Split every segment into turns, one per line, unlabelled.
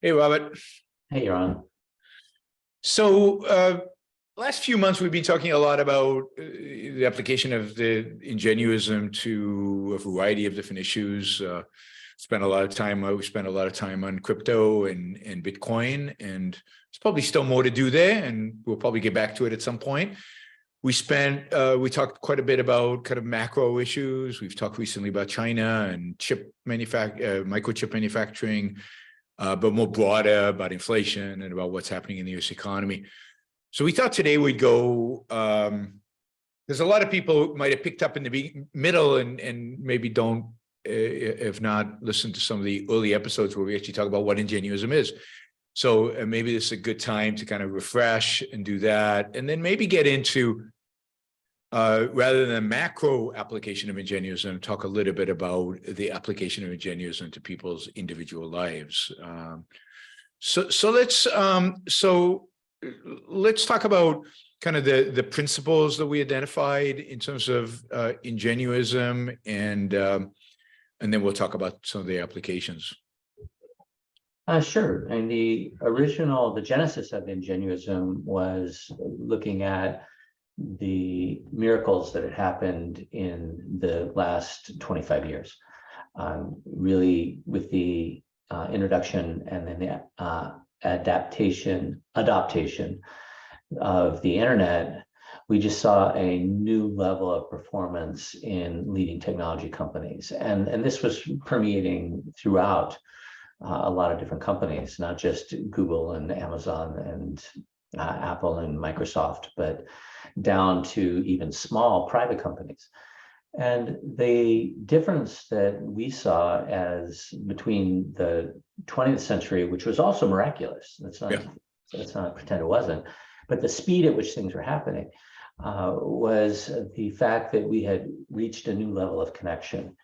Hey, Robert.
Hey, Yaron.
So, last few months we've been talking a lot about the application of the Ingenuism to a variety of different issues. Spent a lot of time. We spent a lot of time on crypto and Bitcoin, and there's probably still more to do there, and we'll probably get back to it at some point. We talked quite a bit about kind of macro issues. We've talked recently about China and microchip manufacturing. But more broader about inflation and about what's happening in the U.S. economy. So we thought today we'd go, there's a lot of people who might have picked up in the middle and maybe don't, if not, listen to some of the early episodes where we actually talk about what Ingenuism is. So maybe this is a good time to kind of refresh and do that, and then maybe get into, rather than a macro application of Ingenuism, talk a little bit about the application of Ingenuism to people's individual lives. So let's talk about kind of the principles that we identified in terms of Ingenuism, and then we'll talk about some of the applications.
Sure. And the genesis of Ingenuism was looking at the miracles that had happened in the last 25 years, really with the introduction and then the adaptation of the internet. We just saw a new level of performance in leading technology companies. And this was permeating throughout a lot of different companies, not just Google and Amazon and Apple and Microsoft, but down to even small private companies. And the difference that we saw as between the 20th century, which was also miraculous, let's not pretend it wasn't, but the speed at which things were happening was the fact that we had reached a new level of connection.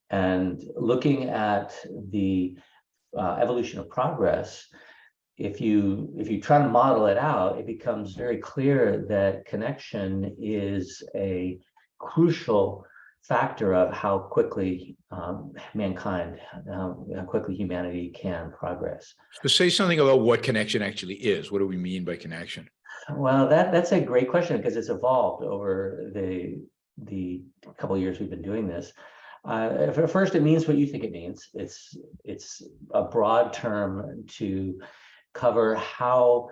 And looking at the evolution of progress, if you try to model it out, it becomes very clear that connection is a crucial factor of how quickly how quickly humanity can progress.
So say something about what connection actually is. What do we mean by connection?
Well, that's a great question, because it's evolved over the couple of years we've been doing this. First, it means what you think it means. It's a broad term to cover how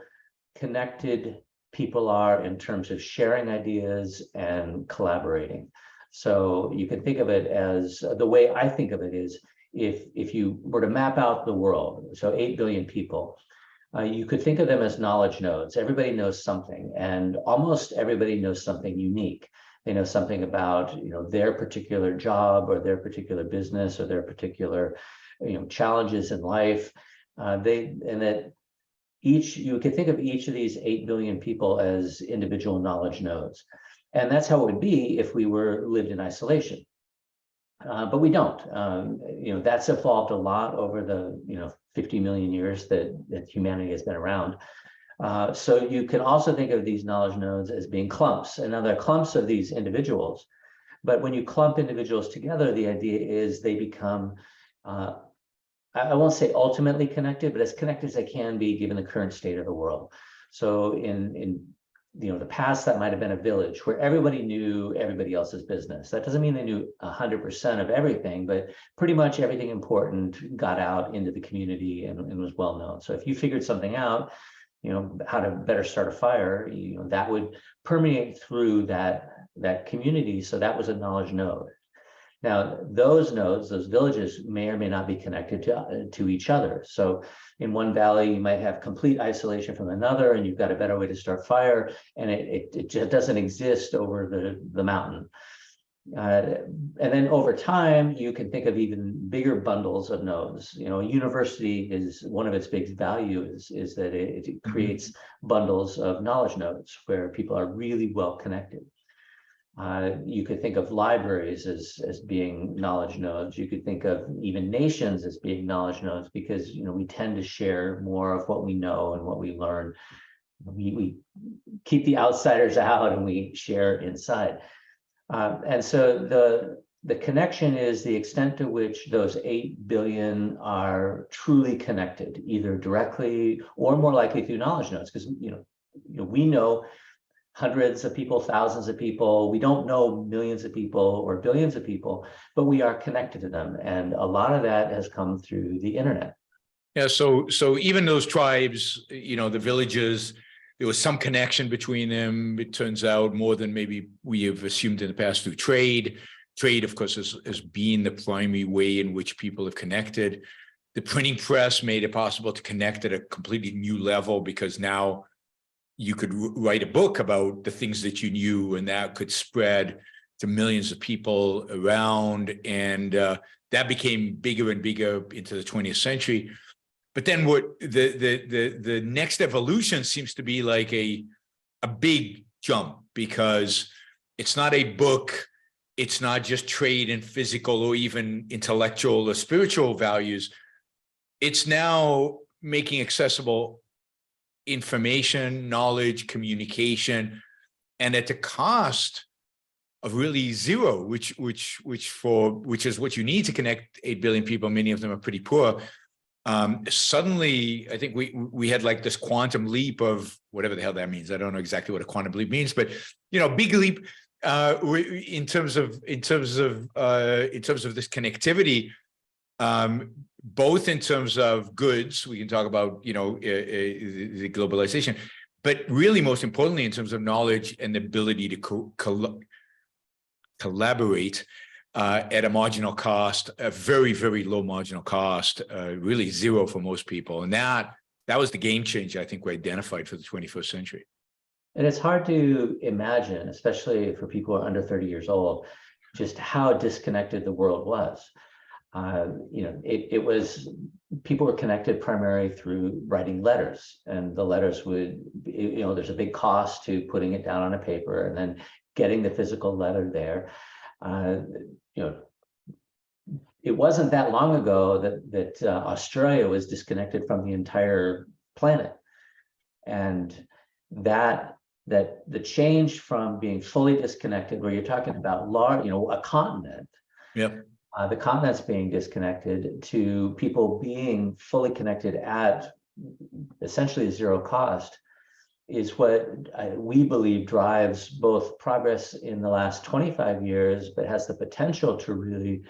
connected people are in terms of sharing ideas and collaborating. So you can think of it as, the way I think of it is, if you were to map out the world, so 8 billion people, you could think of them as knowledge nodes. Everybody knows something, and almost everybody knows something unique. They know something about, their particular job or their particular business or their particular, challenges in life. You could think of each of these 8 billion people as individual knowledge nodes. And that's how it would be if we lived in isolation. But we don't. That's evolved a lot over the 50 million years that humanity has been around. So you can also think of these knowledge nodes as being clumps. And now they're clumps of these individuals. But when you clump individuals together, the idea is they become, I won't say ultimately connected, but as connected as they can be given the current state of the world. So in the past, that might have been a village where everybody knew everybody else's business. That doesn't mean they knew 100% of everything, but pretty much everything important got out into the community and was well known. So if you figured something out, how to better start a fire, that would permeate through that community. So that was a knowledge node. Now, those nodes, those villages, may or may not be connected to each other. So in one valley, you might have complete isolation from another, and you've got a better way to start fire, and it just doesn't exist over the mountain. And then over time, you can think of even bigger bundles of nodes. A university is one of its big values is that it creates bundles of knowledge nodes where people are really well connected. You could think of libraries as being knowledge nodes. You could think of even nations as being knowledge nodes, because we tend to share more of what we know and what we learn. We keep the outsiders out and we share inside. And so The connection is the extent to which those 8 billion are truly connected, either directly or more likely through knowledge nodes. Because we know hundreds of people, thousands of people. We don't know millions of people or billions of people, but we are connected to them. And a lot of that has come through the internet.
Yeah, so even those tribes, the villages, there was some connection between them. It turns out more than maybe we have assumed in the past through trade. Trade, of course, has been the primary way in which people have connected. The printing press made it possible to connect at a completely new level, because now you could write a book about the things that you knew, and that could spread to millions of people around. And that became bigger and bigger into the 20th century. But then what the next evolution seems to be like a big jump, because it's not a book, it's not just trade and physical or even intellectual or spiritual values. It's now making accessible information, knowledge, communication, and at the cost of really zero, which is what you need to connect 8 billion people. Many of them are pretty poor. Suddenly, I think we had like this quantum leap of whatever the hell that means. I don't know exactly what a quantum leap means, but big leap in terms of this connectivity, both in terms of goods. We can talk about the globalization, but really most importantly in terms of knowledge and the ability to collaborate at a marginal cost, a very, very low marginal cost, really zero for most people. And that was the game changer I think we identified for the 21st century.
And it's hard to imagine, especially for people who are under 30 years old, just how disconnected the world was. It was, people were connected primarily through writing letters, and the letters would, there's a big cost to putting it down on a paper and then getting the physical letter there. It wasn't that long ago that Australia was disconnected from the entire planet, and that the change from being fully disconnected, where you're talking about large, a continent, the continent's being disconnected, to people being fully connected at essentially zero cost, is what we believe drives both progress in the last 25 years, but has the potential to really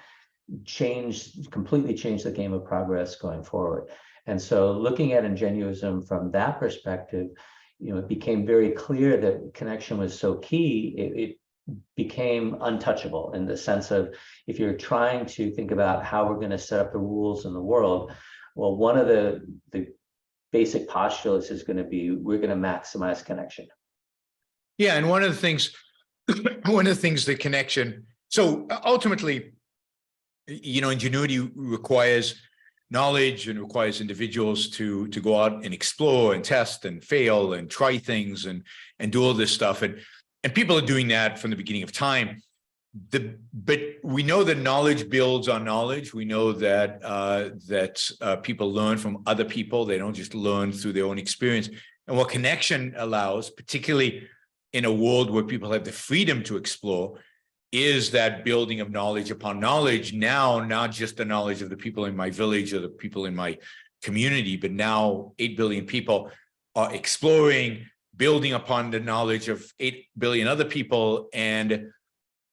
completely change the game of progress going forward. And so looking at Ingenuism from that perspective, it became very clear that connection was so key. It became untouchable, in the sense of, if you're trying to think about how we're going to set up the rules in the world, well, one of the basic postulates is going to be, we're going to maximize connection.
Yeah, and one of the things the connection. So ultimately, ingenuity requires knowledge and requires individuals to go out and explore and test and fail and try things and do all this stuff. And people are doing that from the beginning of time. But we know that knowledge builds on knowledge. We know that people learn from other people. They don't just learn through their own experience. And what connection allows, particularly in a world where people have the freedom to explore, is that building of knowledge upon knowledge. Now, not just the knowledge of the people in my village or the people in my community, but now 8 billion people are exploring, building upon the knowledge of 8 billion other people. And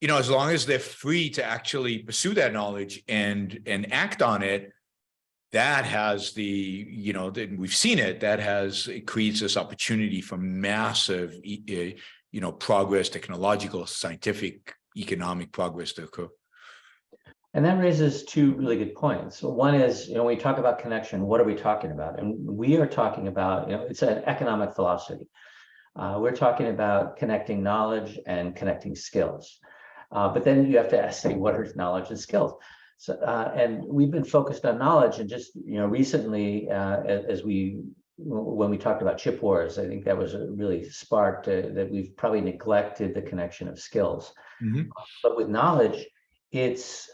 as long as they're free to actually pursue that knowledge and act on it, that has we've seen it, it creates this opportunity for massive, progress, technological, scientific, economic progress to occur.
And that raises two really good points. So one is, when we talk about connection, what are we talking about? And we are talking about, it's an economic philosophy. We're talking about connecting knowledge and connecting skills. But then you have to say, what are knowledge and skills? So, and we've been focused on knowledge, and just recently, when we talked about chip wars, I think that was really sparked that we've probably neglected the connection of skills. Mm-hmm. But with knowledge, there's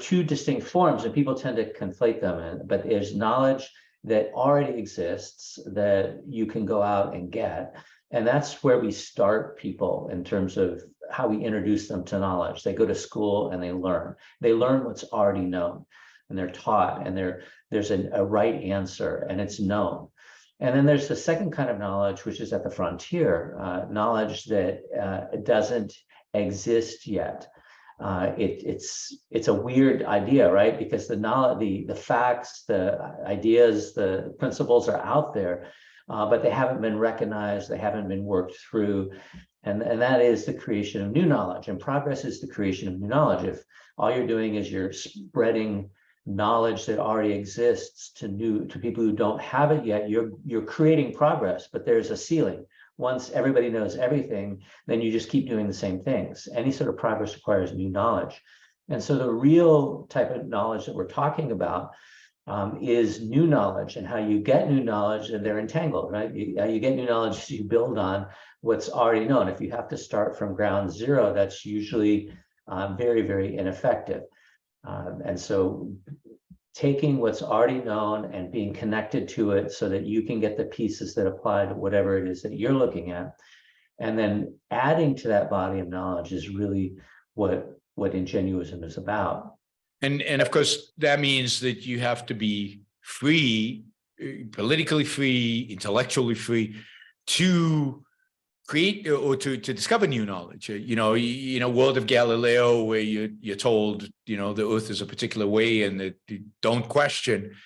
two distinct forms, and people tend to conflate them. But there's knowledge that already exists that you can go out and get. And that's where we start people in terms of how we introduce them to knowledge. They go to school and they learn. They learn what's already known, and they're taught, and there's a right answer, and it's known. And then there's the second kind of knowledge, which is at the frontier, knowledge that doesn't exist yet. It's a weird idea, right? Because the knowledge, the facts, the ideas, the principles are out there, but they haven't been recognized, they haven't been worked through. And that is the creation of new knowledge. And progress is the creation of new knowledge. If all you're doing is you're spreading knowledge that already exists to people who don't have it yet, you're creating progress, but there's a ceiling. Once everybody knows everything, then you just keep doing the same things. Any sort of progress requires new knowledge. And so the real type of knowledge that we're talking about is new knowledge, and how you get new knowledge, and they're entangled, right? How you get new knowledge, you build on what's already known. If you have to start from ground zero, that's usually very, very ineffective. And so taking what's already known and being connected to it so that you can get the pieces that apply to whatever it is that you're looking at, and then adding to that body of knowledge is really what Ingenuism is about.
And of course, that means that you have to be free, politically free, intellectually free, to create or to discover new knowledge. World of Galileo, where you're told, the Earth is a particular way and that you don't question.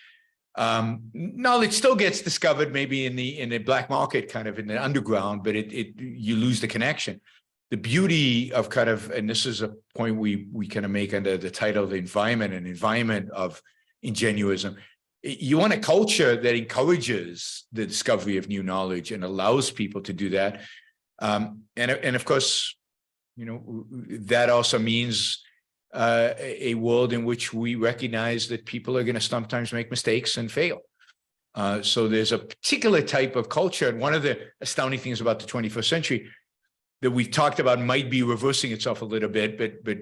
Knowledge still gets discovered, maybe in the black market, kind of in the underground, but you lose the connection. The beauty of and this is a point we kind of make under the title of the environment of Ingenuism. You want a culture that encourages the discovery of new knowledge and allows people to do that. And of course, that also means a world in which we recognize that people are going to sometimes make mistakes and fail. So there's a particular type of culture. And one of the astounding things about the 21st century that we've talked about might be reversing itself a little bit, but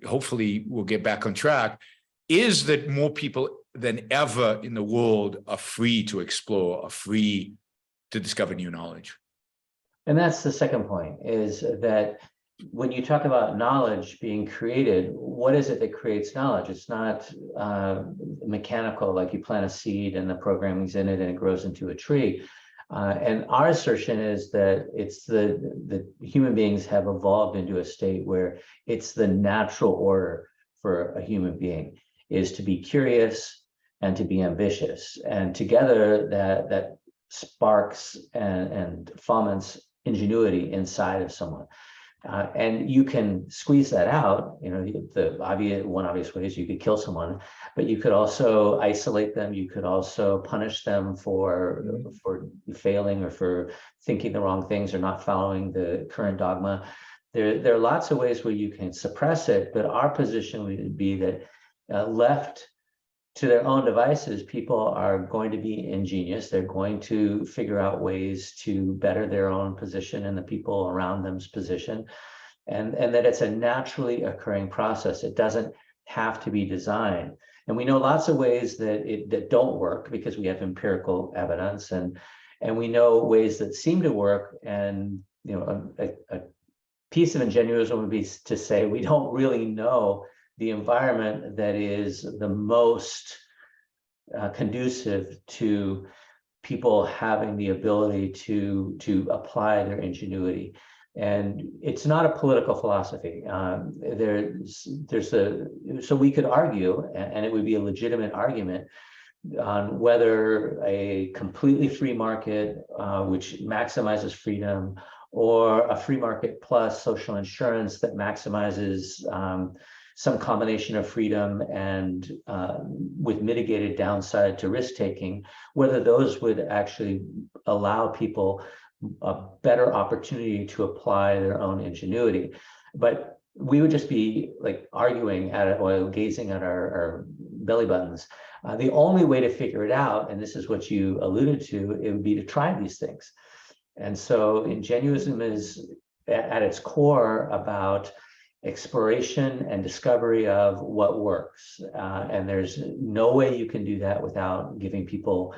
hopefully we'll get back on track, is that more people than ever in the world are free to explore, are free to discover new knowledge.
And that's the second point, is that when you talk about knowledge being created, what is it that creates knowledge? It's not mechanical, like you plant a seed and the programming's in it and it grows into a tree. And our assertion is that it's the human beings have evolved into a state where it's the natural order for a human being is to be curious and to be ambitious. And together that sparks and foments ingenuity inside of someone. And you can squeeze that out. One obvious way is you could kill someone, but you could also isolate them. You could also punish them for failing or for thinking the wrong things or not following the current dogma. There are lots of ways where you can suppress it, but our position would be that left to their own devices, people are going to be ingenious. They're going to figure out ways to better their own position and the people around them's position, and that it's a naturally occurring process. It doesn't have to be designed. And we know lots of ways that don't work because we have empirical evidence, and we know ways that seem to work. And a piece of Ingenuism would be to say we don't really know the environment that is the most conducive to people having the ability to apply their ingenuity. And it's not a political philosophy. So we could argue, and it would be a legitimate argument, on whether a completely free market, which maximizes freedom, or a free market plus social insurance that maximizes some combination of freedom and with mitigated downside to risk taking, whether those would actually allow people a better opportunity to apply their own ingenuity. But we would just be like arguing at it or gazing at our belly buttons. The only way to figure it out, and this is what you alluded to, it would be to try these things. And so Ingenuism is at its core about exploration and discovery of what works. And there's no way you can do that without giving people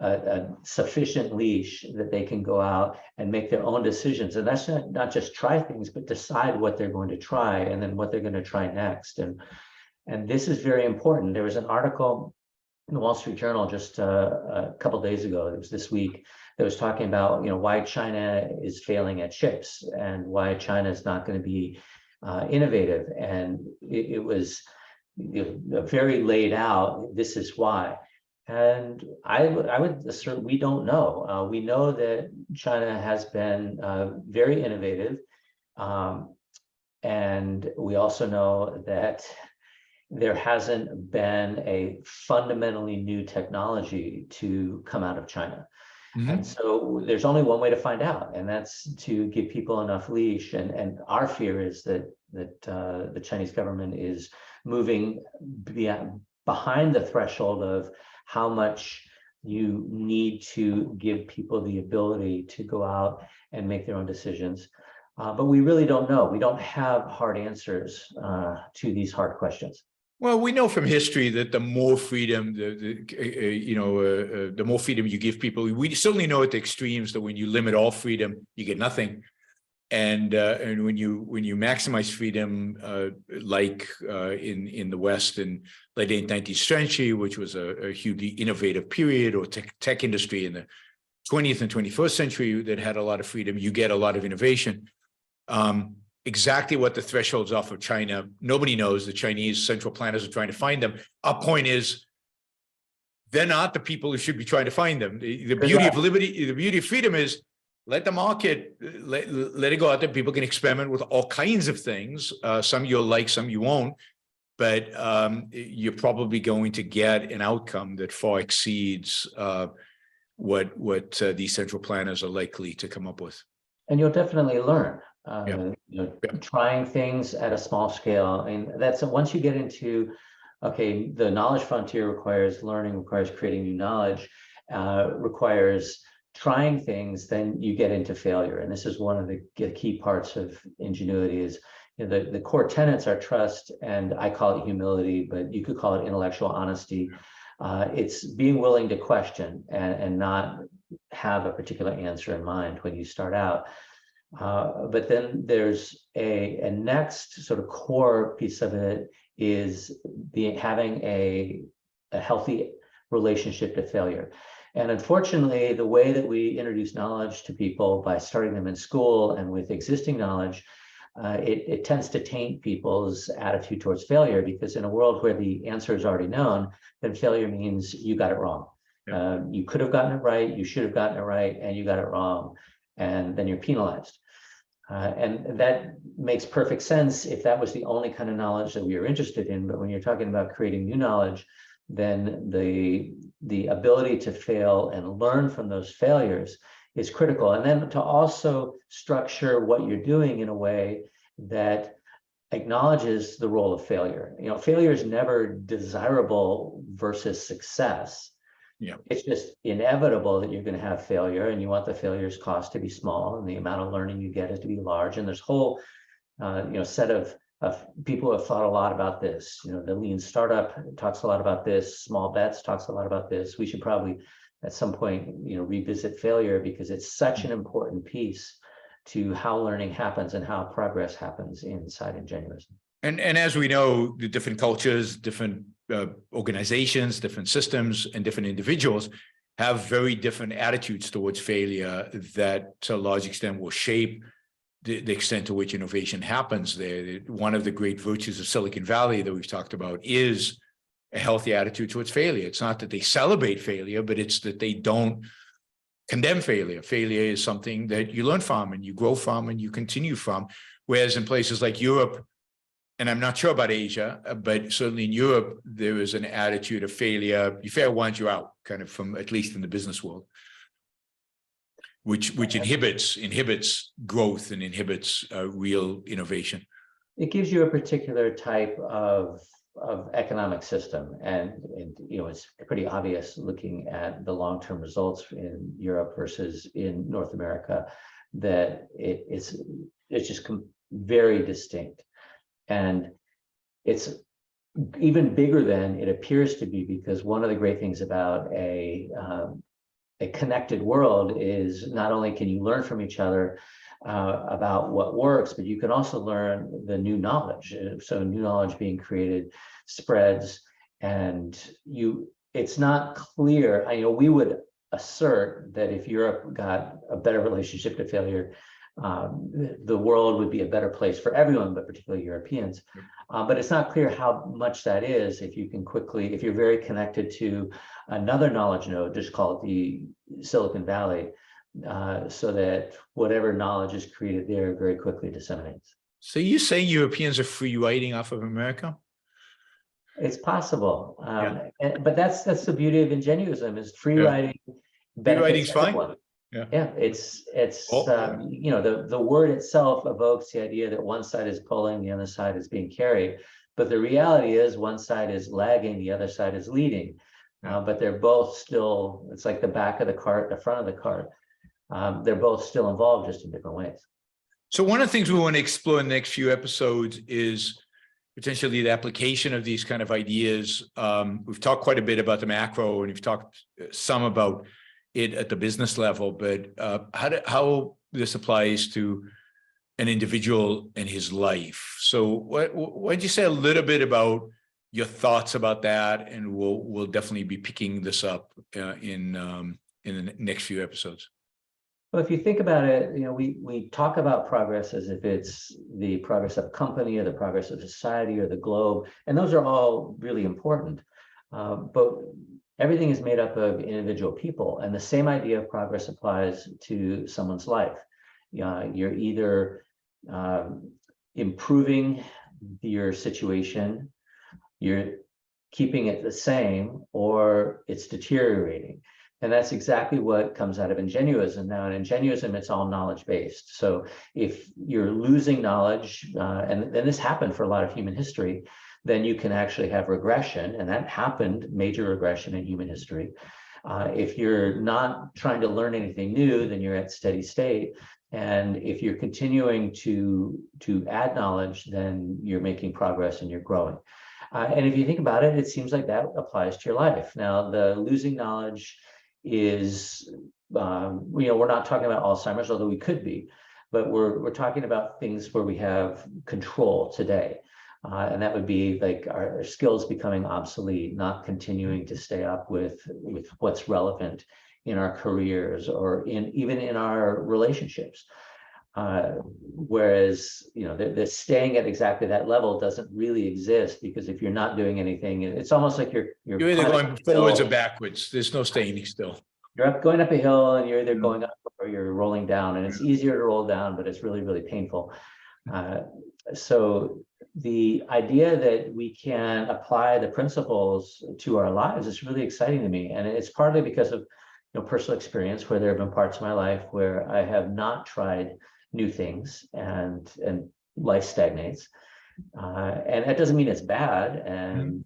a sufficient leash that they can go out and make their own decisions. And that's not just try things, but decide what they're going to try and then what they're going to try next. And this is very important. There was an article in the Wall Street Journal just a couple of days ago, it was this week, that was talking about why China is failing at chips and why China is not going to be innovative. And it was very laid out, this is why. And I would assert we don't know. We know that China has been very innovative. And we also know that there hasn't been a fundamentally new technology to come out of China. Mm-hmm. And so there's only one way to find out, and that's to give people enough leash. And our fear is that the Chinese government is moving behind the threshold of how much you need to give people the ability to go out and make their own decisions. But we really don't know. We don't have hard answers to these hard questions.
Well, we know from history that the more freedom, the more freedom you give people, we certainly know at the extremes that when you limit all freedom, you get nothing. And when you maximize freedom, like in the West in late 19th century, which was a hugely innovative period, or tech industry in the 20th and 21st century that had a lot of freedom, you get a lot of innovation. Exactly what the thresholds are for China, nobody knows. The Chinese central planners are trying to find them. Our point is, they're not the people who should be trying to find them. The beauty of liberty, the beauty of freedom is, let the market, let it go out there. People can experiment with all kinds of things. Some you'll like, some you won't. But you're probably going to get an outcome that far exceeds what these central planners are likely to come up with.
And you'll definitely learn. Trying things at a small scale. I mean, that's once you get into, okay, the knowledge frontier requires learning, requires creating new knowledge, requires trying things, then you get into failure. And this is one of the key parts of ingenuity is, the core tenets are trust, and I call it humility, but you could call it intellectual honesty. It's being willing to question and not have a particular answer in mind when you start out. But then there's a next sort of core piece of it is having a healthy relationship to failure. And unfortunately, the way that we introduce knowledge to people by starting them in school and with existing knowledge, it tends to taint people's attitude towards failure, because in a world where the answer is already known, then failure means you got it wrong. You could have gotten it right, you should have gotten it right, and you got it wrong, and then you're penalized. And that makes perfect sense if that was the only kind of knowledge that we were interested in. But when you're talking about creating new knowledge, then the ability to fail and learn from those failures is critical. And then to also structure what you're doing in a way that acknowledges the role of failure. Failure is never desirable versus success. It's just inevitable that you're going to have failure, and you want the failure's cost to be small and the amount of learning you get is to be large. And there's a whole set of people who have thought a lot about this. The lean startup talks a lot about this. Small Bets talks a lot about this. We should probably at some point revisit failure, because it's such an important piece to how learning happens and how progress happens inside Ingenuism.
And as we know, the different cultures, different organizations, different systems, and different individuals have very different attitudes towards failure that to a large extent will shape the extent to which innovation happens there. One of the great virtues of Silicon Valley that we've talked about is a healthy attitude towards failure. It's not that they celebrate failure, but it's that they don't condemn failure. Failure is something that you learn from and you grow from and you continue from. Whereas in places like Europe, and I'm not sure about Asia, but certainly in Europe, there is an attitude of failure. You fail once, you're out, kind of, from at least in the business world, which inhibits growth and inhibits real innovation.
It gives you a particular type of economic system, and it's pretty obvious looking at the long-term results in Europe versus in North America that it's just very distinct. And it's even bigger than it appears to be, because one of the great things about a a connected world is not only can you learn from each other about what works, but you can also learn the new knowledge. So new knowledge being created spreads, and it's not clear. I know we would assert that if Europe got a better relationship to failure, the world would be a better place for everyone, but particularly Europeans. But it's not clear how much that is if you're very connected to another knowledge node, just call it the Silicon Valley, so that whatever knowledge is created there very quickly disseminates.
So you saying Europeans are free riding off of America?
It's possible, but that's the beauty of Ingenuism, is free riding benefits everyone. Yeah, it's you know, the word itself evokes the idea that one side is pulling, the other side is being carried, but the reality is one side is lagging, the other side is leading, but they're both still, it's like the back of the cart, the front of the cart. They're both still involved, just in different ways.
So one of the things we want to explore in the next few episodes is potentially the application of these kind of ideas. We've talked quite a bit about the macro, and we've talked some about it at the business level, but how this applies to an individual and his life. So why don't you say a little bit about your thoughts about that, and we'll definitely be picking this up in the next few episodes.
Well, if you think about it, you know, we talk about progress as if it's the progress of a company or the progress of society or the globe, and those are all really important. But everything is made up of individual people, and the same idea of progress applies to someone's life. You're either improving your situation, you're keeping it the same, or it's deteriorating. And that's exactly what comes out of Ingenuism. Now, in Ingenuism, it's all knowledge-based. So if you're losing knowledge, and this happened for a lot of human history, then you can actually have regression, and that happened, major regression in human history. If you're not trying to learn anything new, then you're at steady state. And if you're continuing to add knowledge, then you're making progress and you're growing. And if you think about it, it seems like that applies to your life. Now, the losing knowledge is, you know, we're not talking about Alzheimer's, although we could be, but we're talking about things where we have control today. And that would be like our skills becoming obsolete, not continuing to stay up with what's relevant in our careers or even in our relationships. Whereas, you know, the staying at exactly that level doesn't really exist, because if you're not doing anything, it's almost like you're
either going forwards or backwards. There's no staying still.
You're going up a hill, and you're either going up or you're rolling down, and it's easier to roll down, but it's really, really painful. So the idea that we can apply the principles to our lives is really exciting to me, and it's partly because of, you know, personal experience, where there have been parts of my life where I have not tried new things, and life stagnates, and that doesn't mean it's bad, and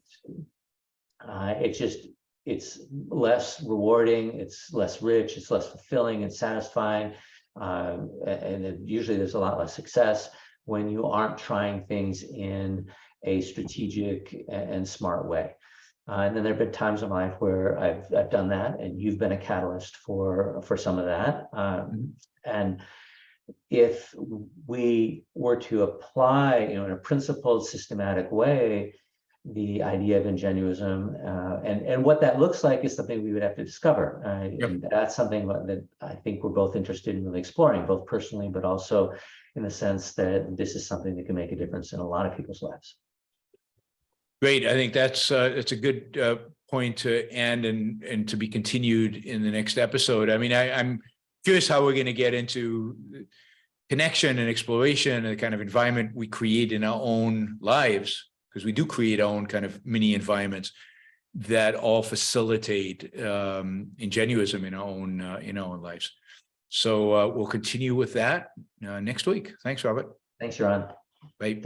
it's less rewarding, it's less rich, it's less fulfilling and satisfying, and usually there's a lot less success when you aren't trying things in a strategic and smart way. And then there have been times in life where I've done that, and you've been a catalyst for some of that. And if we were to apply, you know, in a principled, systematic way, the idea of Ingenuism, and what that looks like is something we would have to discover. And that's something that I think we're both interested in really exploring, both personally, but also in the sense that this is something that can make a difference in a lot of people's lives.
Great. I think that's a good point to end, and to be continued in the next episode. I mean, I'm curious how we're going to get into connection and exploration and the kind of environment we create in our own lives, because we do create our own kind of mini environments that all facilitate Ingenuism in our own lives. So we'll continue with that next week. Thanks, Robert.
Thanks, Yaron.
Bye.